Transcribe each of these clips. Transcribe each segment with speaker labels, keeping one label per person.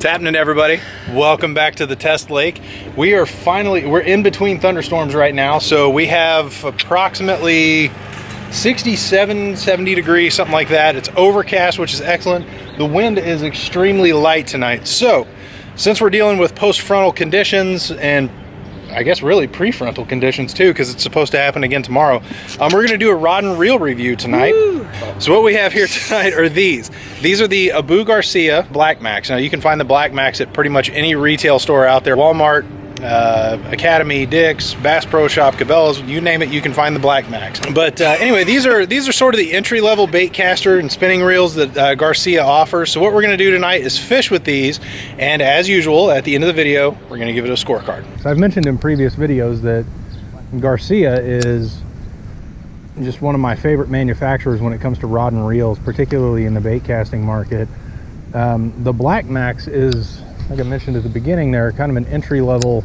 Speaker 1: What's happening, everybody? Welcome back to the test lake. We're in between thunderstorms right now, so we have approximately 67, 70 degrees, something like that. It's overcast, which is excellent. The wind is extremely light tonight. So since we're dealing with post-frontal conditions, and I guess really prefrontal conditions too, because it's supposed to happen again tomorrow, we're going to do a rod and reel review tonight. Woo! So what we have here tonight are these. These are the Abu Garcia Black Max. Now you can find the Black Max at pretty much any retail store out there. Walmart, Academy, Dick's, Bass Pro Shop, Cabela's, you name it, you can find the Black Max. But anyway, these are sort of the entry-level bait caster and spinning reels that Garcia offers. So what we're going to do tonight is fish with these, and as usual, at the end of the video, we're going to give it a scorecard.
Speaker 2: So I've mentioned in previous videos that Garcia is just one of my favorite manufacturers when it comes to rod and reels, particularly in the bait casting market. The Black Max is, like I mentioned at the beginning there, kind of an entry-level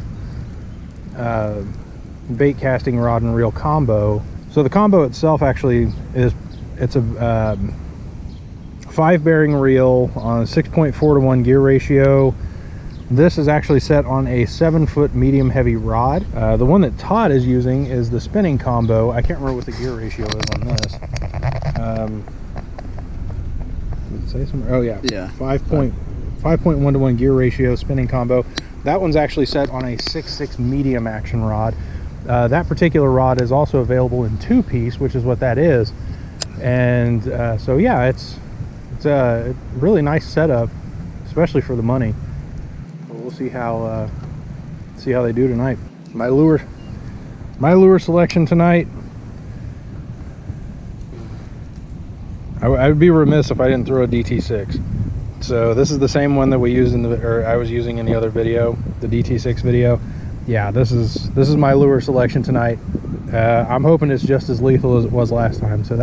Speaker 2: bait casting rod and reel combo. So the combo itself actually it's a 5-bearing reel on a 6.4 to 1 gear ratio. This is actually set on a 7-foot medium heavy rod. The one that Todd is using is the spinning combo. I can't remember what the gear ratio is on this. Did it say somewhere? Oh yeah, 5.1 to 1 gear ratio spinning combo. That one's actually set on a 6.6 medium action rod. That particular rod is also available in 2-piece, which is what that is. And so yeah, it's a really nice setup, especially for the money. We'll see how they do tonight. My lure selection tonight. I would be remiss if I didn't throw a DT6. So this is the same one that we used I was using in the other video, the DT6 video. Yeah, this is my lure selection tonight. I'm hoping it's just as lethal as it was last time. So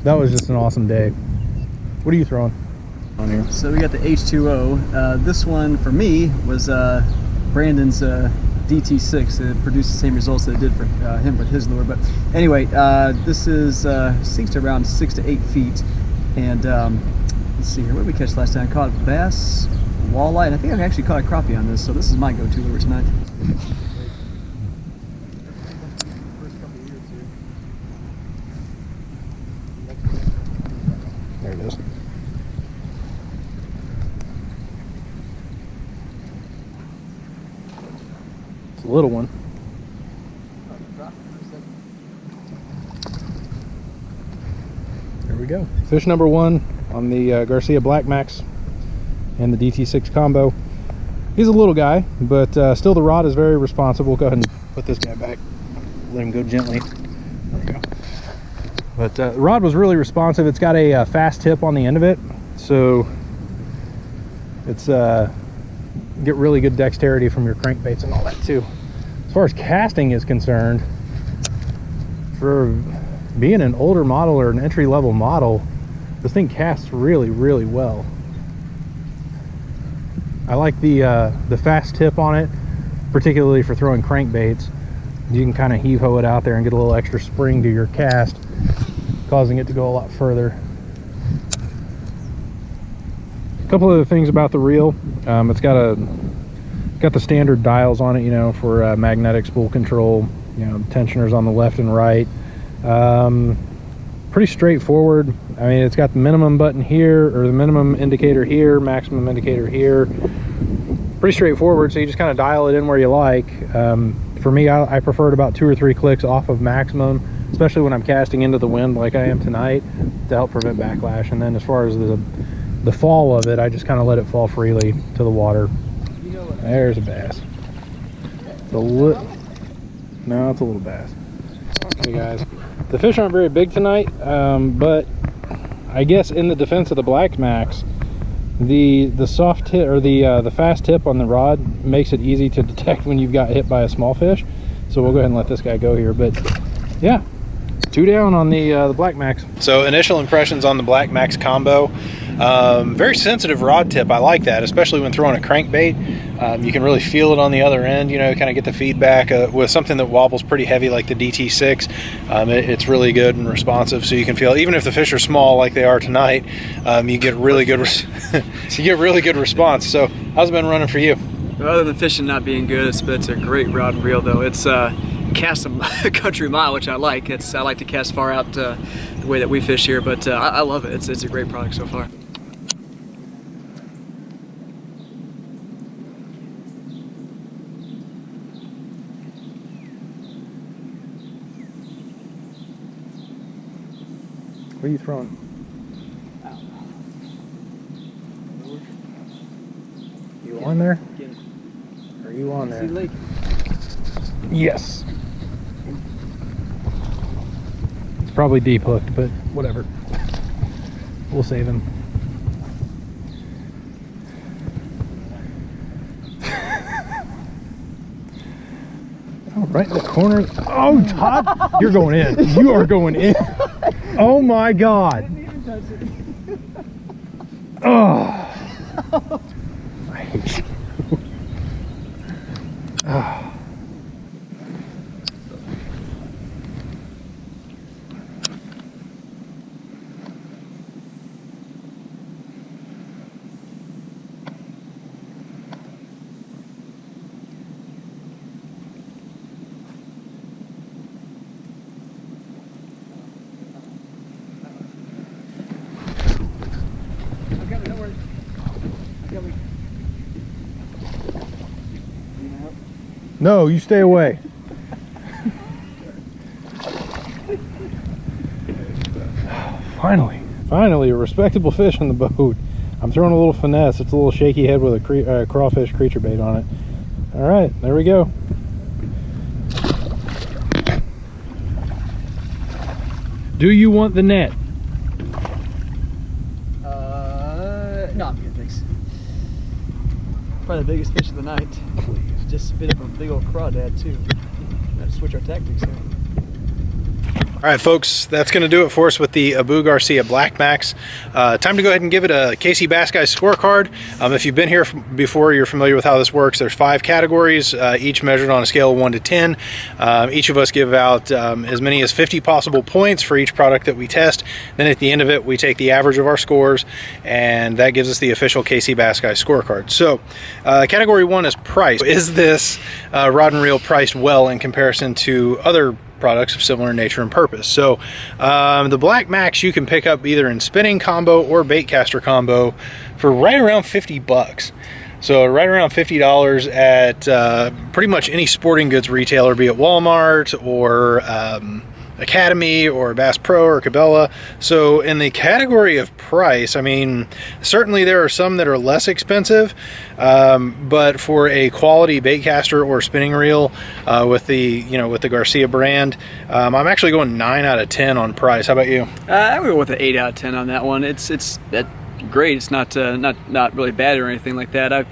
Speaker 2: that was just an awesome day. What are you throwing on here?
Speaker 3: So we got the H2O. This one for me was Brandon's DT6. It produced the same results that it did for him with his lure. But anyway, this is sinks to around 6 to 8 feet, and let's see here. What did we catch last time? I caught bass, walleye, and I think I actually caught a crappie on this. So this is my go-to lure tonight.
Speaker 2: There it is. It's a little one. There we go. Fish number 1 on the Garcia Black Max and the DT6 combo. He's a little guy, but still the rod is very responsive. We'll go ahead and put this guy back. Let him go gently. There we go. But the rod was really responsive. It's got a fast tip on the end of it, so it's get really good dexterity from your crankbaits and all that too. As far as casting is concerned, for being an older model or an entry-level model, this thing casts really, really well. I like the fast tip on it, particularly for throwing crankbaits. You can kind of heave-ho it out there and get a little extra spring to your cast, causing it to go a lot further. A couple other things about the reel. It's got the standard dials on it, you know, for magnetic spool control. You know, tensioners on the left and right. Pretty straightforward. I mean, it's got the minimum button here, or the minimum indicator here, maximum indicator here. Pretty straightforward, so you just kind of dial it in where you like. For me, I prefer it about 2 or 3 clicks off of maximum, especially when I'm casting into the wind like I am tonight, to help prevent backlash. And then as far as the fall of it, I just kind of let it fall freely to the water. There's a bass. It's a little bass. Okay guys, the fish aren't very big tonight, but I guess in the defense of the Black Max, the soft tip, or the fast tip on the rod, makes it easy to detect when you've got hit by a small fish. So we'll go ahead and let this guy go here. But yeah, 2 down on the Black Max.
Speaker 1: So initial impressions on the Black Max combo. Very sensitive rod tip. I like that, especially when throwing a crankbait. You can really feel it on the other end, you know, kind of get the feedback with something that wobbles pretty heavy like the DT6. It's really good and responsive, so you can feel, even if the fish are small like they are tonight, you get really good you get really good response. So how's it been running for you?
Speaker 3: Other than fishing not being good, it's a great rod and reel though. It's cast a country mile, which I like. I like to cast far out the way that we fish here, but I love it. It's a great product so far.
Speaker 2: What are you throwing? You on there? Are you on there? Yes. It's probably deep hooked, but whatever. We'll save him. Oh, right in the corner. Oh, Todd, you're going in. You are going in. Oh my God. I didn't even touch it. Oh. I hate you. Oh. No, you stay away. Finally, a respectable fish on the boat. I'm throwing a little finesse. It's a little shaky head with a crawfish creature bait on it. All right, there we go. Do you want the net?
Speaker 3: No, I'm good, thanks. Probably the biggest fish of the night.
Speaker 2: Please.
Speaker 3: Just a bit of a big old crawdad too. Let's switch our tactics here.
Speaker 1: All right, folks, that's going to do it for us with the Abu Garcia Black Max. Time to go ahead and give it a KCbassguys scorecard. If you've been here before, you're familiar with how this works. There's 5 categories, each measured on a scale of 1 to 10. Each of us give out as many as 50 possible points for each product that we test. Then at the end of it, we take the average of our scores, and that gives us the official KCbassguys scorecard. So, category 1 is price. Is this rod and reel priced well in comparison to other products of similar nature and purpose? So the Black Max you can pick up either in spinning combo or baitcaster combo for right around 50 bucks. So right around $50 at pretty much any sporting goods retailer, be it Walmart or Academy or Bass Pro or Cabela. So in the category of price, I mean, certainly there are some that are less expensive, but for a quality baitcaster or spinning reel with the Garcia brand, I'm actually going 9 out of 10 on price. How about you?
Speaker 3: I would go with an 8 out of 10 on that one. It's great. It's not really bad or anything like that.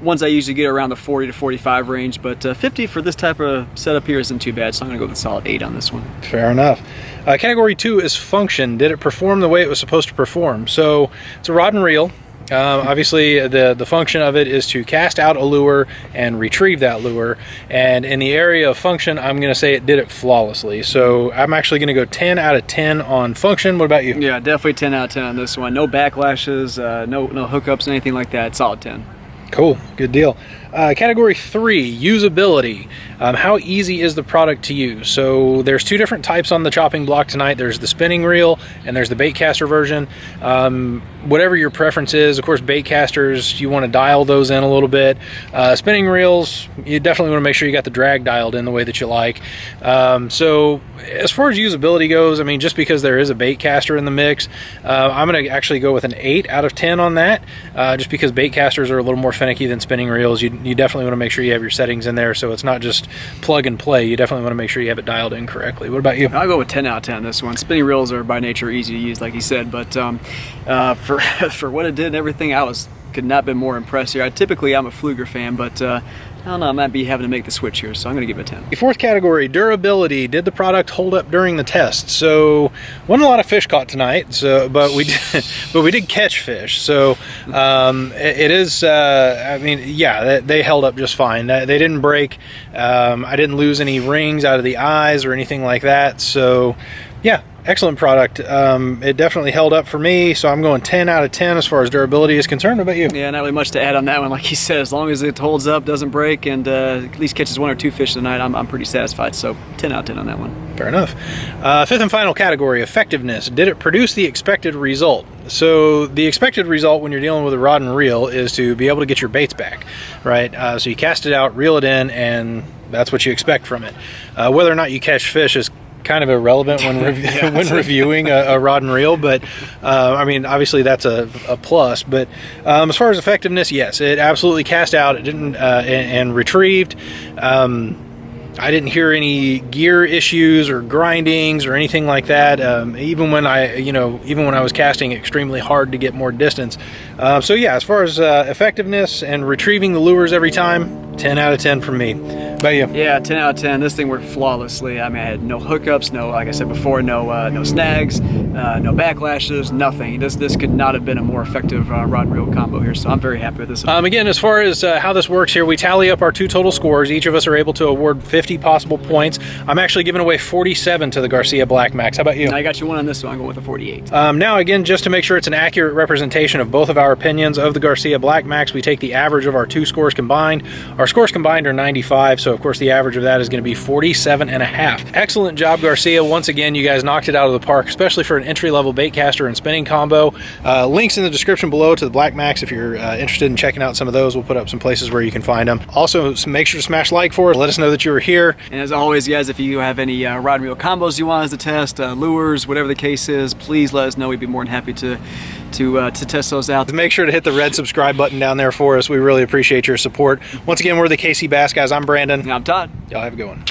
Speaker 3: Ones I usually get around the 40 to 45 range, but 50 for this type of setup here isn't too bad, so I'm gonna go with a solid 8 on this one.
Speaker 1: Fair enough. Category 2 is function. Did it perform the way it was supposed to perform? So it's a rod and reel. Obviously the function of it is to cast out a lure and retrieve that lure, and in the area of function, I'm going to say it did it flawlessly. So I'm actually going to go 10 out of 10 on function. What about you?
Speaker 3: Yeah, definitely 10 out of 10 on this one. No backlashes, no hookups, anything like that. Solid 10.
Speaker 1: Cool, good deal. Category 3, usability. How easy is the product to use? So there's 2 different types on the chopping block tonight. There's the spinning reel and there's the baitcaster version. Whatever your preference is, of course, baitcasters, you want to dial those in a little bit. Spinning reels, you definitely want to make sure you got the drag dialed in the way that you like. So as far as usability goes, I mean, just because there is a baitcaster in the mix, I'm going to actually go with an 8 out of 10 on that, just because baitcasters are a little more finicky than spinning reels. You definitely want to make sure you have your settings in there, so it's not just plug and play. You definitely want to make sure you have it dialed in correctly. What about you?
Speaker 3: I'll go with 10 out of 10 on this one. Spinning reels are by nature easy to use, like you said, but for what it did and everything, I was could not have been more impressed here. Typically, I'm a Fluger fan, but I don't know, I might be having to make the switch here, so I'm going to give it a 10.
Speaker 1: The fourth category, durability. Did the product hold up during the test? So, wasn't a lot of fish caught tonight. So, but we did catch fish. So, it is. I mean, yeah, they held up just fine. They didn't break. I didn't lose any rings out of the eyes or anything like that. So, yeah. Excellent product. It definitely held up for me, so I'm going 10 out of 10 as far as durability is concerned. What about you?
Speaker 3: Yeah, not really much to add on that one. Like he said, as long as it holds up, doesn't break, and at least catches 1 or 2 fish tonight, I'm pretty satisfied. So 10 out of 10 on that one.
Speaker 1: Fair enough. Fifth and final category, effectiveness. Did it produce the expected result? So the expected result when you're dealing with a rod and reel is to be able to get your baits back, right? So you cast it out, reel it in, and that's what you expect from it. Whether or not you catch fish is kind of irrelevant when when reviewing a rod and reel, but I mean, obviously that's a plus. But as far as effectiveness, yes, it absolutely cast out. It didn't and retrieved. I didn't hear any gear issues or grindings or anything like that. Even when I was casting extremely hard to get more distance. So yeah, as far as effectiveness and retrieving the lures every time, 10 out of 10 from me. About you?
Speaker 3: Yeah, 10 out of 10. This thing worked flawlessly. I mean, I had no hookups, no, like I said before, no snags, no backlashes, nothing. This could not have been a more effective rod and reel combo here, so I'm very happy with this.
Speaker 1: Again, as far as how this works here, we tally up our 2 total scores. Each of us are able to award 50 possible points. I'm actually giving away 47 to the Garcia Black Max. How about you?
Speaker 3: I got you 1 on this one. I'm going with a 48.
Speaker 1: Now, again, just to make sure it's an accurate representation of both of our opinions of the Garcia Black Max, we take the average of our 2 scores combined. Our scores combined are 95, so of course the average of that is going to be 47.5. Excellent job, Garcia. Once again, you guys knocked it out of the park, especially for an entry-level bait caster and spinning combo. Links in the description below to the Black Max if you're interested in checking out some of those. We'll put up some places where you can find them. Also, make sure to smash like for us. Let us know that you were here.
Speaker 3: And as always, guys, if you have any rod and reel combos you want us to test, lures, whatever the case is, please let us know. We'd be more than happy to test those out.
Speaker 1: Make sure to hit the red subscribe button down there for us. We really appreciate your support. Once again, we're the KC Bass Guys. I'm Brandon.
Speaker 3: And I'm Todd.
Speaker 1: Y'all have a good one.